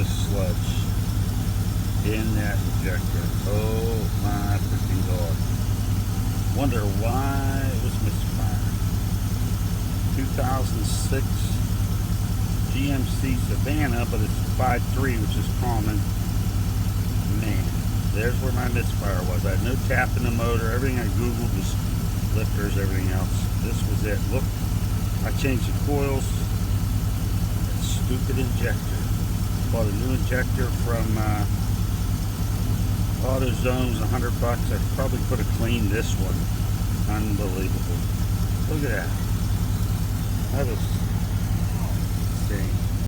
this sludge in that injector. Oh my freaking God. Wonder why it was misfire. 2006 GMC Savannah, but it's 5.3, which is common. Man, there's where my misfire was. I had no tap in the motor. Everything I Googled was lifters, everything else. This was it. Look, I changed the coils. That stupid injector. Bought a new injector from AutoZone. Was $100. I probably could have cleaned this one. Unbelievable. Look at that. That was insane.